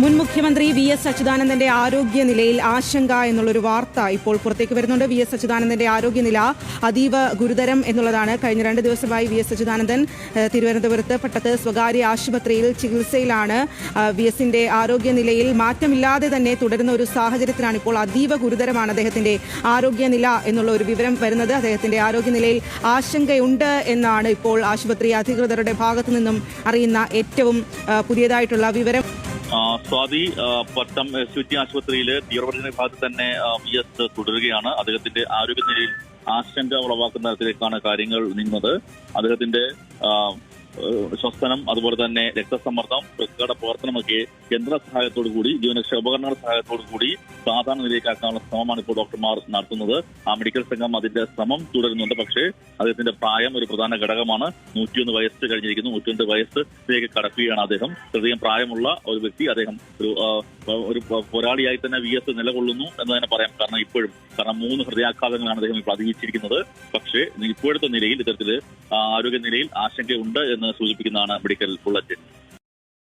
മുൻ മുഖ്യമന്ത്രി V S അച്യുതാനന്ദന്റെ ആരോഗ്യനിലയിൽ ആശങ്ക എന്നുള്ളൊരു വാർത്ത ഇപ്പോൾ പുറത്തേക്ക് വരുന്നുണ്ട്. വി എസ് അച്യുതാനന്ദന്റെ ആരോഗ്യനില അതീവ ഗുരുതരം എന്നുള്ളതാണ്. കഴിഞ്ഞ 2 ദിവസമായി വി എസ് അച്യുതാനന്ദൻ തിരുവനന്തപുരത്ത് പട്ടത്ത് സ്വകാര്യ ആശുപത്രിയിൽ ചികിത്സയിലാണ്. വി എസിന്റെ ആരോഗ്യനിലയിൽ മാറ്റമില്ലാതെ തന്നെ തുടരുന്ന ഒരു സാഹചര്യത്തിലാണ് ഇപ്പോൾ അതീവ ഗുരുതരമാണ് അദ്ദേഹത്തിന്റെ ആരോഗ്യനില എന്നുള്ള ഒരു വിവരം വരുന്നത്. അദ്ദേഹത്തിന്റെ ആരോഗ്യനിലയിൽ ആശങ്കയുണ്ട് എന്നാണ് ഇപ്പോൾ ആശുപത്രി അധികൃതരുടെ ഭാഗത്തു നിന്നും അറിയുന്ന ഏറ്റവും പുതിയതായിട്ടുള്ള വിവരം. സ്വാതി, പട്ടം SUT ആശുപത്രിയിലെ തീവ്രപരിചരണ വിഭാഗത്തിൽ തന്നെ വി എസ് തുടരുകയാണ്. അദ്ദേഹത്തിന്റെ ആരോഗ്യനിലയിൽ ആശങ്ക ഉളവാക്കുന്ന തരത്തിലേക്കാണ് കാര്യങ്ങൾ നീങ്ങുന്നത്. അദ്ദേഹത്തിന്റെ ശ്വസനം, അതുപോലെ തന്നെ രക്തസമ്മർദ്ദം, വൃക്കയുടെ പ്രവർത്തനമൊക്കെ യന്ത്ര സഹായത്തോടുകൂടി, ജീവനരക്ഷാ ഉപകരണങ്ങളുടെ സഹായത്തോടുകൂടി സാധാരണ നിലയിലാക്കാനുള്ള ശ്രമമാണ് ഇപ്പോൾ ഡോക്ടർമാർ നടത്തുന്നത്. ആ മെഡിക്കൽ സംഘം അതിന്റെ ശ്രമം തുടരുന്നുണ്ട്. പക്ഷേ അദ്ദേഹത്തിന്റെ പ്രായം ഒരു പ്രധാന ഘടകമാണ്. 101 വയസ്സ് കഴിഞ്ഞിരിക്കുന്നു. 102 വയസ്സിലേക്ക് കടക്കുകയാണ് അദ്ദേഹം. അധികം പ്രായമുള്ള ഒരു വ്യക്തി. അദ്ദേഹം ഒരു പോരാളിയായി തന്നെ വി എസ് നിലകൊള്ളുന്നു എന്ന് തന്നെ പറയാം. കാരണം 3 ഹൃദയാഘാതങ്ങളാണ് അദ്ദേഹം ഇപ്പോൾ അതിജീവിച്ചിരിക്കുന്നത്. പക്ഷേ ഇപ്പോഴത്തെ നിലയിൽ ഇത്തരത്തിൽ ആരോഗ്യനിലയിൽ ആശങ്കയുണ്ട് എന്ന് സൂചിപ്പിക്കുന്നതാണ് മെഡിക്കൽ ബുള്ളറ്റിൻ.